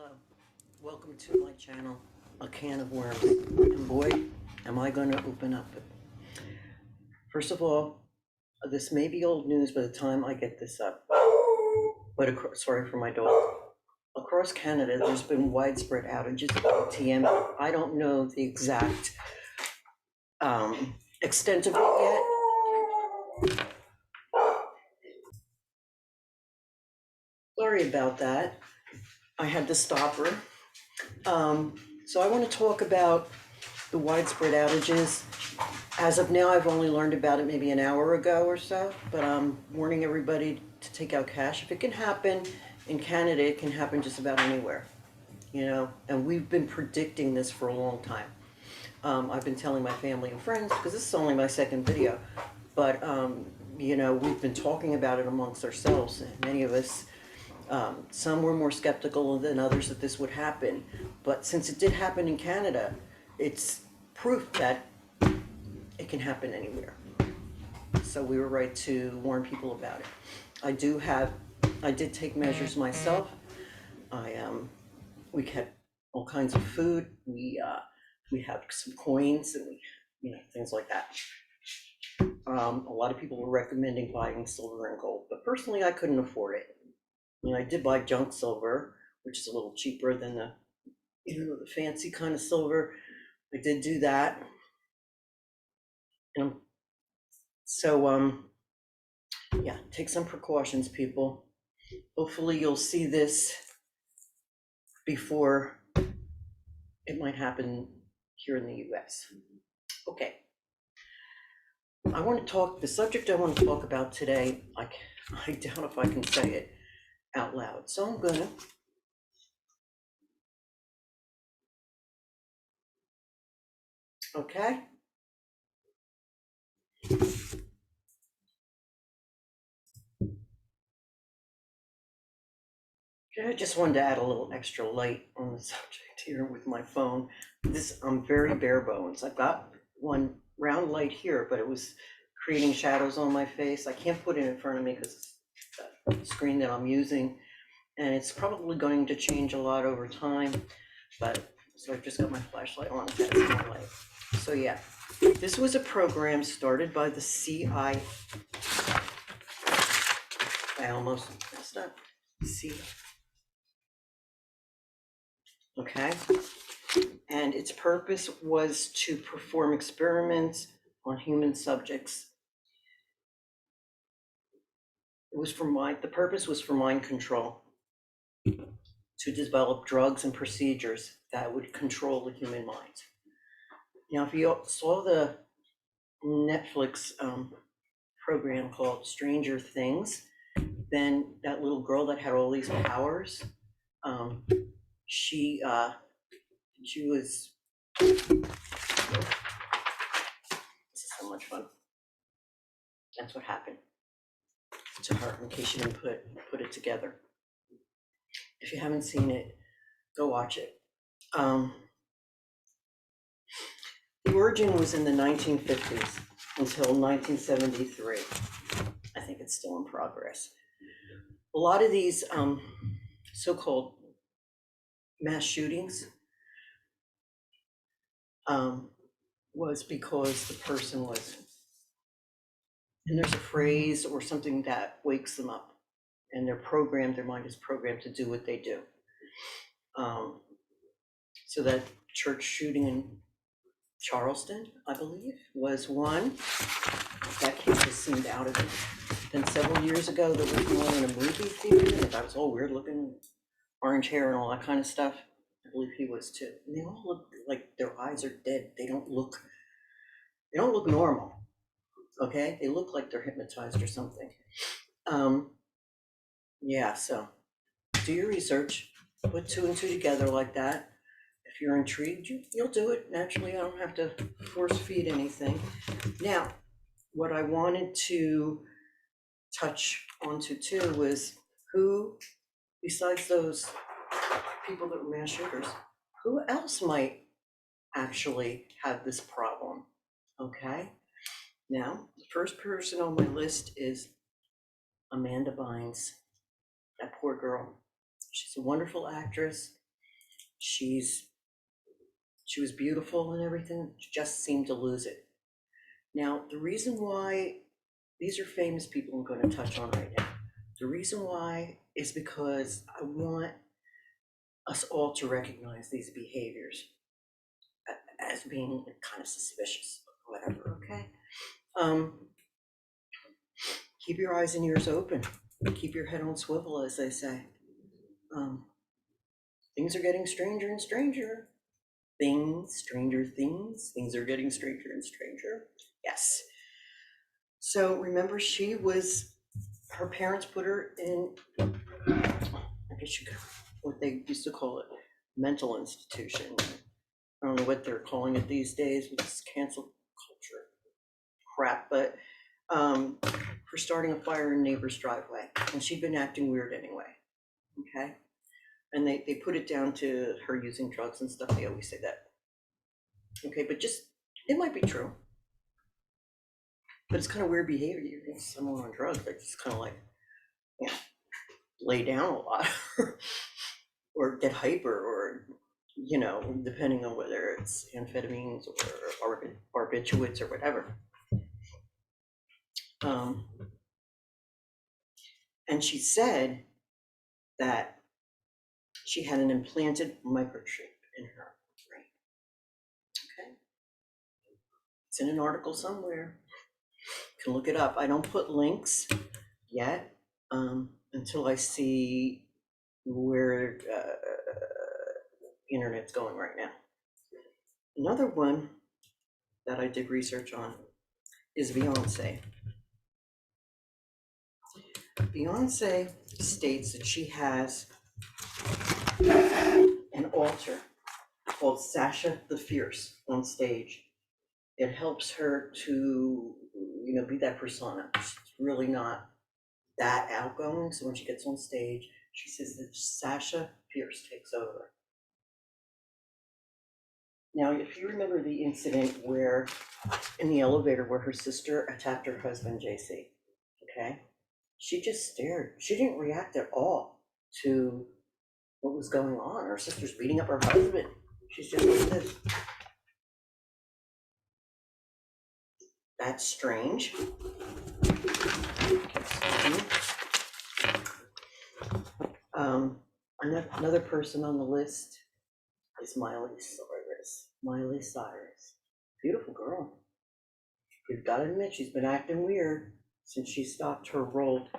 Hello, welcome to my channel, A Can of Worms, and boy, am I going to open up. First of all, this may be old news by the time I get this up, but sorry for my dog. Across Canada, there's been widespread outages of ATM. I don't know the exact extent of it yet. Sorry about that. I had to stop her. So I want to talk about the widespread outages. As of now, I've only learned about it maybe an hour ago or so, but I'm warning everybody to take out cash. If it can happen in Canada, it can happen just about anywhere, and we've been predicting this for a long time. I've been telling my family and friends, because this is only my second video, but we've been talking about it amongst ourselves, and many of us, some were more skeptical than others that this would happen. But since it did happen in Canada, it's proof that it can happen anywhere. So we were right to warn people about it. I did take measures myself. We kept all kinds of food. We have some coins and things like that. A lot of people were recommending buying silver and gold, but personally I couldn't afford it. I did buy junk silver, which is a little cheaper than the fancy kind of silver. I did do that. Yeah, take some precautions, people. Hopefully you'll see this before it might happen here in the US. Okay. The subject I want to talk about today, I doubt if I can say it out loud, so I'm gonna. Okay. I just wanted to add a little extra light on the subject here with my phone. I'm very bare bones. I've got one round light here, but it was creating shadows on my face. I can't put it in front of me because it's the screen that I'm using, and it's probably going to change a lot over time. So I've just got my flashlight on. That's my light. So yeah, this was a program started by the CIA. I almost messed up. CIA. Okay, and its purpose was to perform experiments on human subjects. The purpose was for mind control, to develop drugs and procedures that would control the human mind. Now, if you saw the Netflix program called Stranger Things, then that little girl that had all these powers, she was, this is so much fun. That's what happened to her, in case you didn't put it together. If you haven't seen it, go watch it. The origin was in the 1950s until 1973. I think it's still in progress. A lot of these so-called mass shootings was because the person was, and there's a phrase or something that wakes them up, and their mind is programmed to do what they do. So that church shooting in Charleston, I believe, was one. That kid just seemed out of it. Then several years ago, there was one in a movie theater, and that was all weird looking, orange hair and all that kind of stuff. I believe he was too. And they all look like their eyes are dead. They don't look normal. Okay, they look like they're hypnotized or something. Yeah, so do your research, put two and two together like that. If you're intrigued, you'll do it naturally. I don't have to force feed anything. Now, what I wanted to touch onto too was who, besides those people that were mass shooters, who else might actually have this problem? Okay. Now, the first person on my list is Amanda Bynes. That poor girl. She's a wonderful actress. she was beautiful and everything, she just seemed to lose it. Now, the reason why these are famous people I'm going to touch on right now. The reason why is because I want us all to recognize these behaviors as being kind of suspicious, whatever, okay? Um, keep your eyes and ears open. Keep your head on swivel, as they say. Um, things are getting stranger and stranger. Stranger things. Things are getting stranger and stranger. Yes. So remember, her parents put her in, I guess you could, what they used to call it, mental institution. I don't know what they're calling it these days with this cancel culture crap, but for starting a fire in a neighbor's driveway. And she'd been acting weird anyway. Okay. And they put it down to her using drugs and stuff. They always say that. Okay, but just, it might be true. But it's kind of weird behavior. You get someone on drugs, they just kind of like, you know, lay down a lot or get hyper or, you know, depending on whether it's amphetamines or barbiturates or whatever. And she said that she had an implanted microchip in her brain. Okay. It's in an article somewhere. You can look it up. I don't put links yet until I see where internet's going right now. Another one that I did research on is Beyonce. Beyonce states that she has an altar called Sasha the Fierce on stage. It helps her to, you know, be that persona. She's really not that outgoing, so when she gets on stage, she says that Sasha Fierce takes over. Now, if you remember the incident where, in the elevator, where her sister attacked her husband, JC, okay? She just stared. She didn't react at all to what was going on. Her sister's beating up her husband. She's just like this. That's strange. Another person on the list is Miley Cyrus. Miley Cyrus. Beautiful girl. You've got to admit, she's been acting weird since she stopped her role.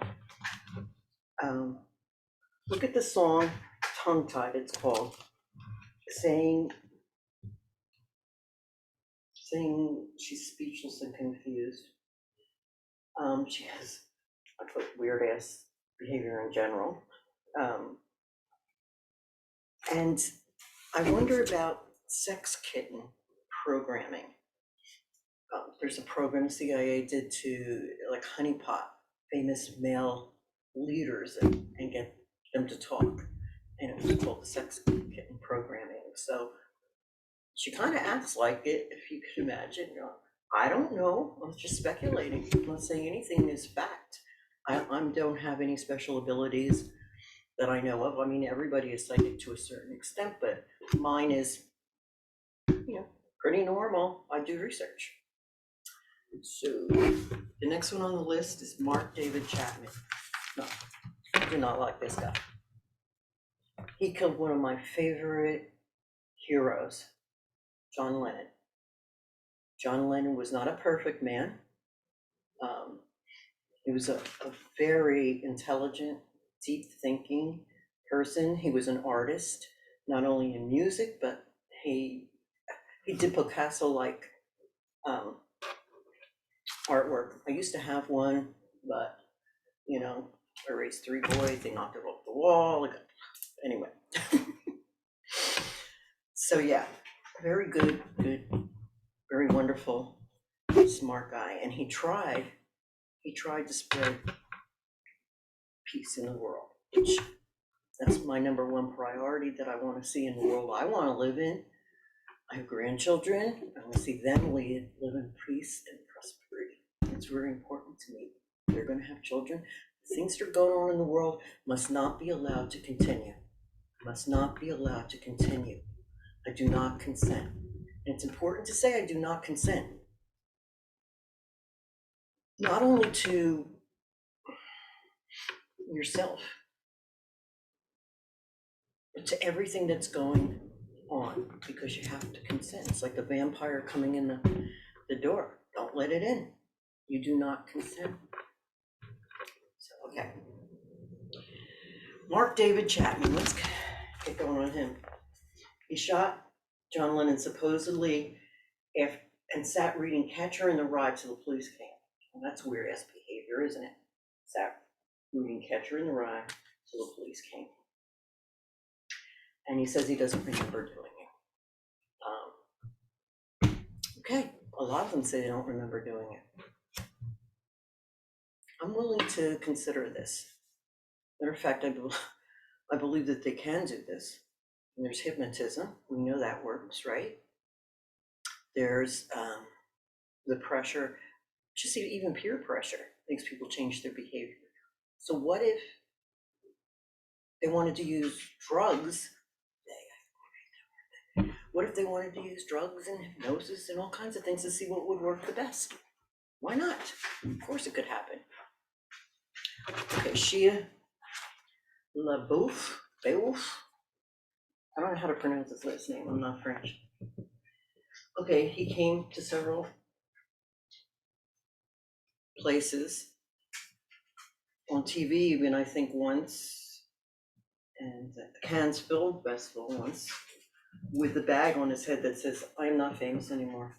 Look at the song, Tongue Tied, it's called. Saying she's speechless and confused. She has weird ass behavior in general. And I wonder about sex kitten programming. There's a program CIA did to like honeypot famous male leaders and get them to talk. And it was called the sex kitten programming. So she kind of acts like it, if you could imagine. You know, I don't know. I'm just speculating. I'm not saying anything is fact. I don't have any special abilities that I know of. I mean, everybody is psychic to a certain extent, but mine is, you know, pretty normal. I do research. So the next one on the list is Mark David Chapman. No, I do not like this guy. He killed one of my favorite heroes, John Lennon. John Lennon was not a perfect man. He was a very intelligent, deep thinking person. He was an artist, not only in music, but he did Picasso-like artwork. I used to have one, but you know, I raised 3 boys, they knocked it off the wall. Anyway. So yeah, very good, very wonderful, smart guy. And he tried to spread peace in the world, which that's my number one priority that I want to see in the world I want to live in. I have grandchildren. I want to see them live in peace and prosperity. It's very important to me. They're going to have children. The things that are going on in the world must not be allowed to continue. must not be allowed to continue. I do not consent. And it's important to say I do not consent, not only to yourself, but to everything that's going on, because you have to consent. It's like a vampire coming in the door. Don't let it in. You do not consent. So, okay. Mark David Chapman, let's get going on him. He shot John Lennon supposedly after, and sat reading Catcher in the Rye till the police came. Well, that's weird ass behavior, isn't it? Sat reading Catcher in the Rye till the police came. And he says he doesn't remember doing it. Okay, a lot of them say they don't remember doing it. I'm willing to consider this. Matter of fact, I believe that they can do this. And there's hypnotism. We know that works, right? There's the pressure, just even peer pressure makes people change their behavior. So what if they wanted to use drugs? What if they wanted to use drugs and hypnosis and all kinds of things to see what would work the best? Why not? Of course it could happen. Okay, Shia LaBeouf, I don't know how to pronounce his last name, I'm not French. Okay, he came to several places on TV, even I think once, and at the Cannes Film Festival once, with the bag on his head that says, I am not famous anymore.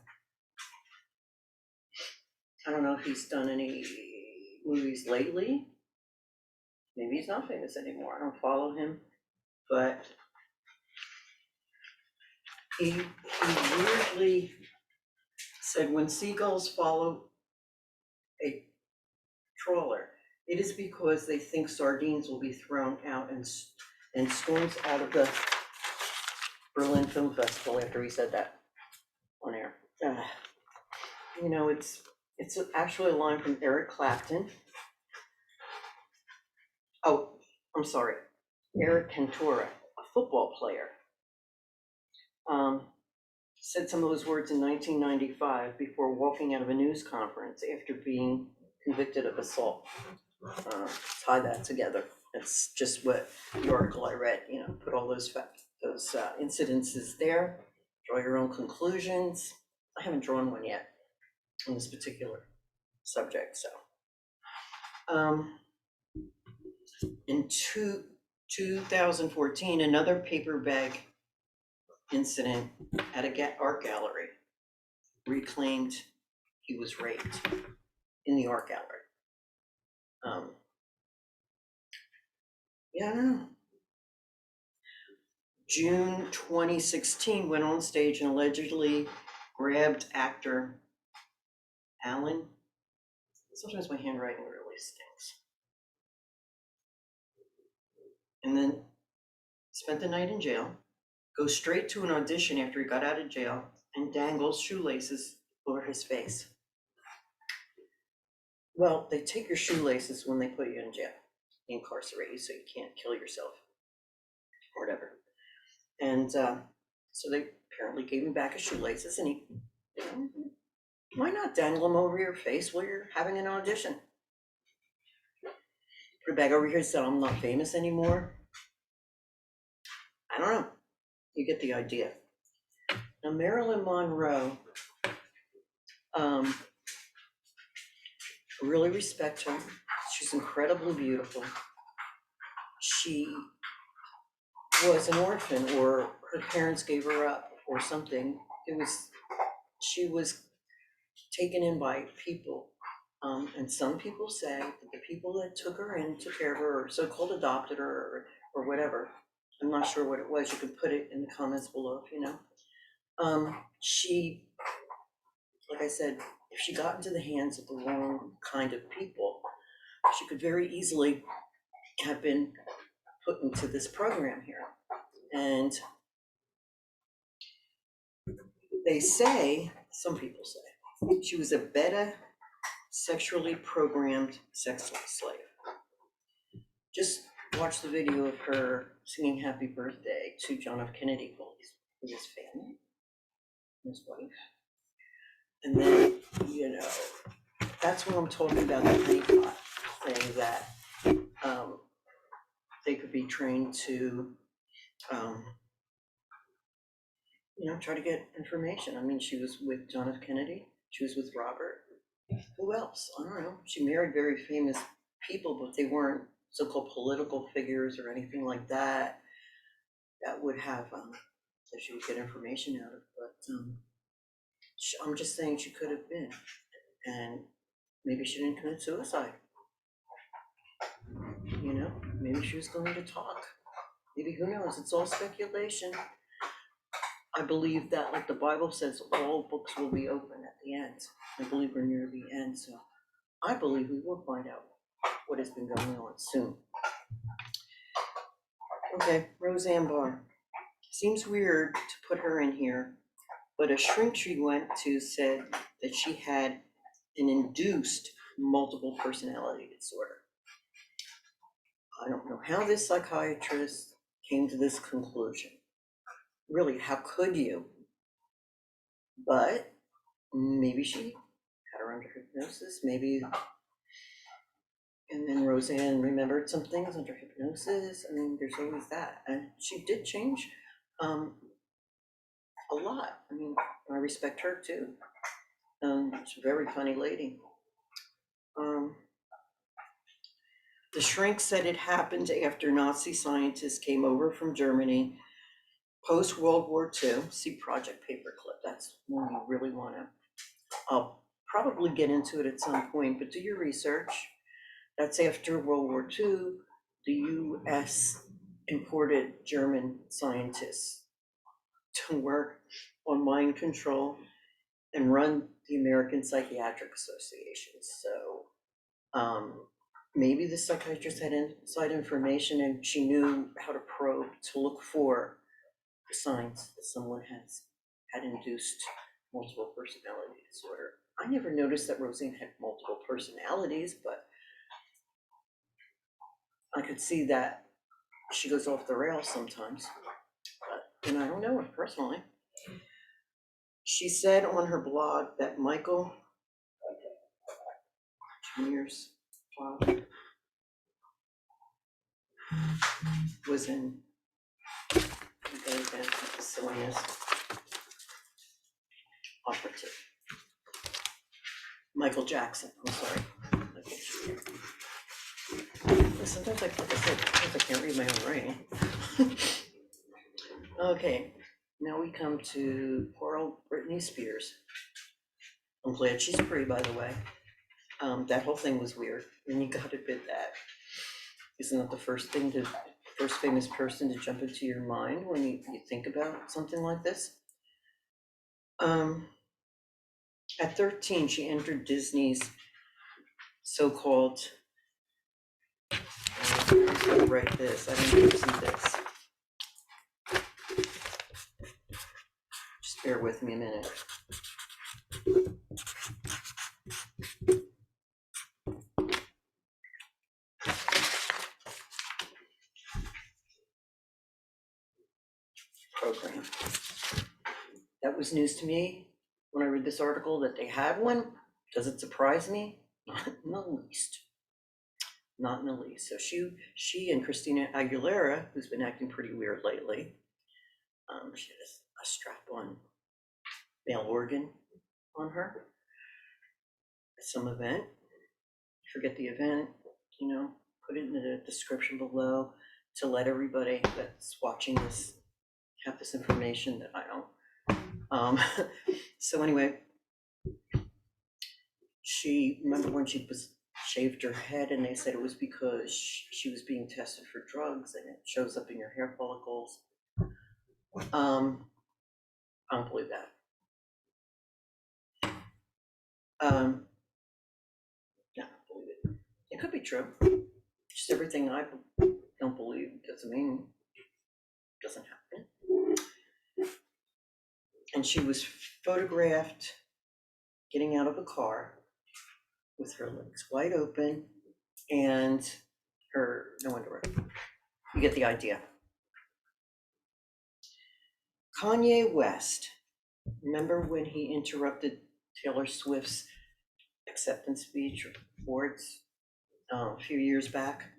I don't know if he's done any movies lately. Maybe he's not famous anymore. I don't follow him, but he weirdly said when seagulls follow a trawler, it is because they think sardines will be thrown out and storms out of the Berlin Film Festival after he said that on air. You know, it's actually a line from Eric Clapton. Oh, I'm sorry, Eric Cantora, a football player, said some of those words in 1995 before walking out of a news conference after being convicted of assault. Tie that together. That's just what the article I read, you know, put all those incidences there, draw your own conclusions. I haven't drawn one yet on this particular subject, so. In 2014, another paper bag incident at a art gallery reclaimed he was raped in the art gallery. Yeah, I don't know. June 2016, went on stage and allegedly grabbed actor Alan. Sometimes my handwriting really stinks. And then spent the night in jail, goes straight to an audition after he got out of jail, and dangles shoelaces over his face. Well, they take your shoelaces when they put you in jail, incarcerate you so you can't kill yourself or whatever. And so they apparently gave him back his shoelaces, and he, you know, why not dangle them over your face while you're having an audition? Put a bag over here and said, I'm not famous anymore. I don't know. You get the idea. Now, Marilyn Monroe, really respect her. She's incredibly beautiful. She was an orphan, or her parents gave her up or something. She was taken in by people. And some people say that the people that took her in, took care of her, or so-called adopted her, or whatever. I'm not sure what it was. You could put it in the comments below if you know. She, like I said, if she got into the hands of the wrong kind of people, she could very easily have been put into this program here. And they say, some people say, she was a beta sexually programmed sex slave. Just watched the video of her singing happy birthday to John F. Kennedy with his family, his wife. And then, that's what I'm talking about, the honeypot thing, that they could be trained to, try to get information. I mean, she was with John F. Kennedy, she was with Robert. Who else? I don't know. She married very famous people, but they weren't so-called political figures or anything like that would have, that she would get information out of. But I'm just saying she could have been. And maybe she didn't commit suicide. Maybe she was going to talk. Maybe, who knows? It's all speculation. I believe that, like the Bible says, all books will be open at the end. I believe we're near the end, so I believe we will find out what has been going on soon. Okay, Roseanne Barr. Seems weird to put her in here, but a shrink she went to said that she had an induced multiple personality disorder. I don't know how this psychiatrist came to this conclusion. Really, how could you? But maybe she had her under hypnosis, maybe. And then Roseanne remembered some things under hypnosis. I mean, there's always that. And she did change a lot. I mean, I respect her too. She's a very funny lady. The shrink said it happened after Nazi scientists came over from Germany post-World War II. See Project Paperclip. That's one you really want to. I'll probably get into it at some point, but do your research. That's after World War II. The US imported German scientists to work on mind control and run the American Psychiatric Association. So maybe the psychiatrist had inside information and she knew how to probe to look for the signs that someone had induced multiple personality disorder. I never noticed that Roseanne had multiple personalities, but I could see that she goes off the rails sometimes. And I don't know her personally. She said on her blog that Michael Jr.'s father was in the silliness operative. Michael Jackson, I'm sorry. Sometimes I can't read my own writing. Okay, now we come to poor old Britney Spears. I'm glad she's free, by the way. That whole thing was weird, and you gotta admit that. Isn't that the first famous person to jump into your mind when you think about something like this? At 13, she entered Disney's so-called, I'm gonna write this, I didn't see this. Just bear with me a minute. Program. That was news to me when I read this article that they had one. Does it surprise me? Not in the least. Not in the least. So she and Christina Aguilera, who's been acting pretty weird lately, she had a strap-on male organ on her at some event. Forget the event, put it in the description below to let everybody that's watching this have this information that I don't. So anyway, remember when she shaved her head and they said it was because she was being tested for drugs and it shows up in your hair follicles. I don't believe that. Yeah, I don't believe it. It could be true. Just everything I don't believe doesn't mean it doesn't happen. And she was photographed getting out of a car with her legs wide open and her no underwear. You get the idea. Kanye West. Remember when he interrupted Taylor Swift's acceptance speech or awards a few years back?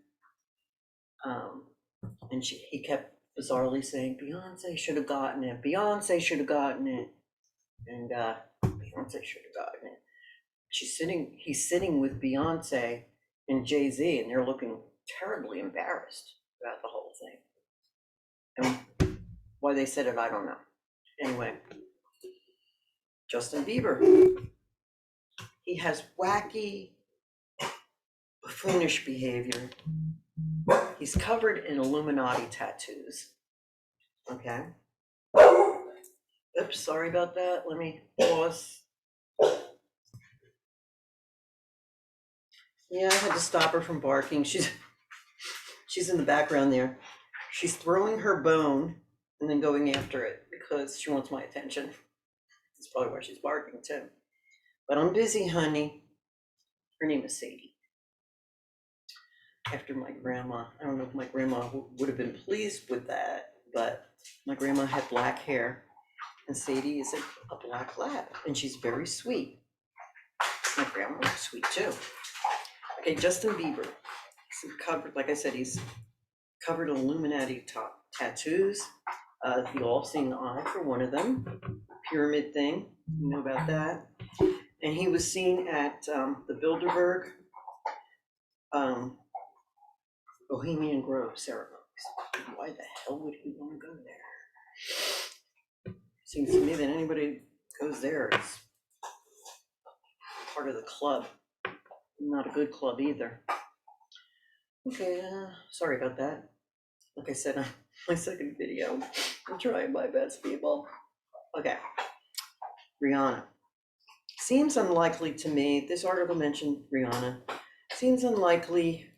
And he kept bizarrely saying, Beyonce should have gotten it. Beyonce should have gotten it. And Beyonce should have gotten it. He's sitting with Beyonce and Jay-Z, and they're looking terribly embarrassed about the whole thing. And why they said it, I don't know. Anyway, Justin Bieber. He has wacky, buffoonish behavior. He's covered in Illuminati tattoos. Okay. Oops, sorry about that. Let me pause. Yeah, I had to stop her from barking. She's in the background there. She's throwing her bone and then going after it because she wants my attention. That's probably why she's barking too. But I'm busy, honey. Her name is Sadie. After my grandma. I don't know if my grandma would have been pleased with that, but my grandma had black hair, and Sadie is a black lab, and she's very sweet. My grandma was sweet too. Okay, Justin Bieber. He's covered, like I said, he's covered in Illuminati tattoos. The all-seeing eye for one of them. Pyramid thing, you know about that. And he was seen at the Bilderberg Bohemian Grove ceremonies. Why the hell would he want to go there? Seems to me that anybody goes there is part of the club. Not a good club either. Okay, sorry about that. Like I said, my second video. I'm trying my best, people. Okay, Rihanna. Seems unlikely to me, this article mentioned Rihanna. Seems unlikely.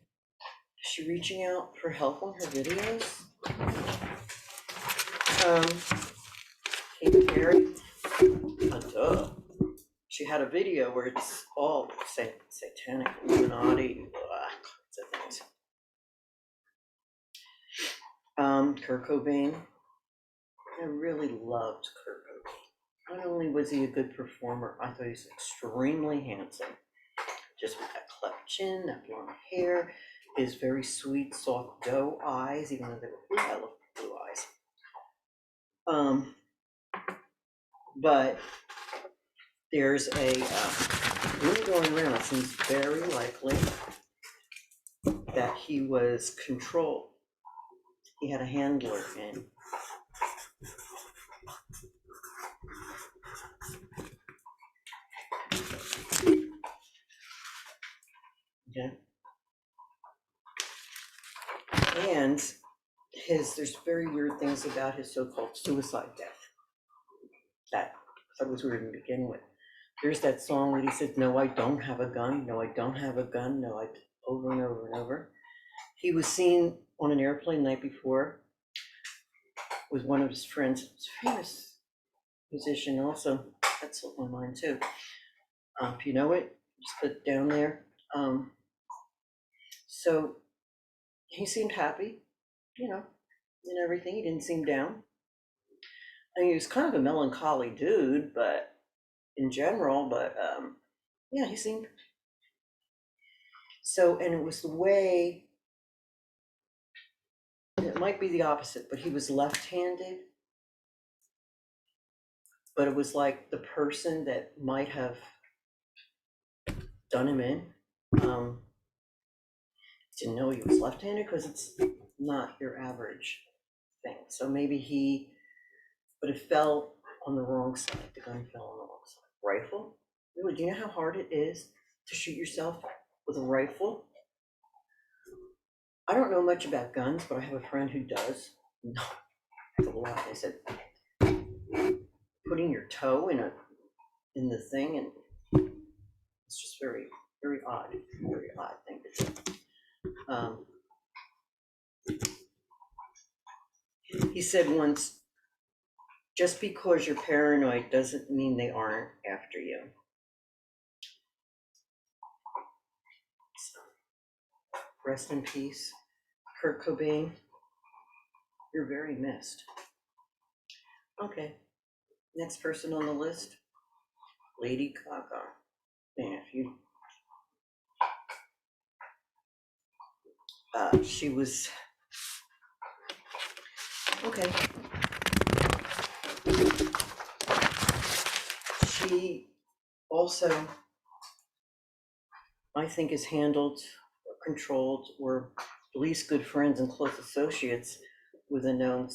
Is she reaching out for help on her videos? Katy Perry? Duh. She had a video where it's all satanic, Illuminati, things. Kurt Cobain. I really loved Kurt Cobain. Not only was he a good performer, I thought he was extremely handsome. Just with that cleft chin, that blonde hair, his very sweet, soft doe eyes, even though they were blue. I love blue eyes. But there's a rumor going around. It seems very likely that he was controlled. He had a handler in. Okay. And there's very weird things about his so-called suicide death. That was weird to begin with. There's that song where he said, "No, I don't have a gun. No, I don't have a gun. No, I," over and over and over. He was seen on an airplane the night before with one of his friends, a famous musician also. That slipped my mind too. If you know it, just put it down there. So he seemed happy, and everything. He didn't seem down. I mean, he was kind of a melancholy dude, but in general, yeah, he seemed. So, and it was the way, it might be the opposite, but he was left-handed. But it was like the person that might have done him in didn't know he was left-handed, because it's not your average thing. So maybe but it fell on the wrong side. The gun fell on the wrong side. Rifle? Really, do you know how hard it is to shoot yourself with a rifle? I don't know much about guns, but I have a friend who does. No, it's a lot. They said putting your toe in the thing, and it's just very, very odd thing to do. He said once, just because you're paranoid doesn't mean they aren't after you. So, rest in peace. Kurt Cobain, you're very missed. Okay, next person on the list, Lady Gaga. Man, if you, she was, okay. She also, I think, is handled or controlled or at least good friends and close associates with a known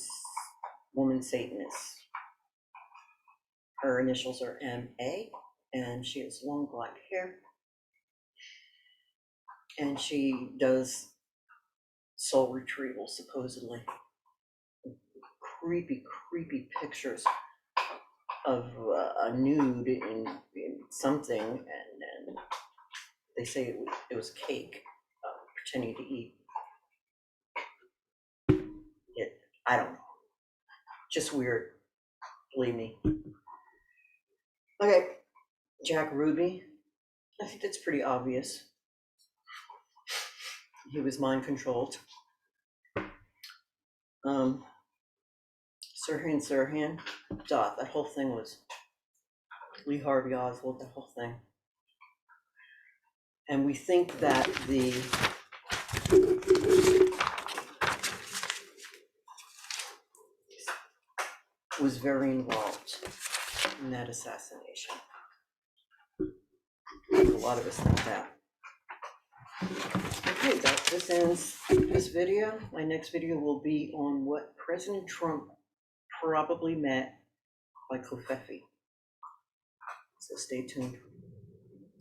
woman Satanist. Her initials are M.A. and she has long black hair. And she does soul retrieval, supposedly. Creepy pictures of a nude in something, and they say it was cake, pretending to eat it. I don't know. Just weird. Believe me. Okay, Jack Ruby. I think that's pretty obvious. He was mind controlled. Sirhan, that whole thing was Lee Harvey Oswald, the whole thing. And we think that the was very involved in that assassination. A lot of us think that. Okay, this ends this video. My next video will be on what President Trump probably meant by Covfefe. So stay tuned.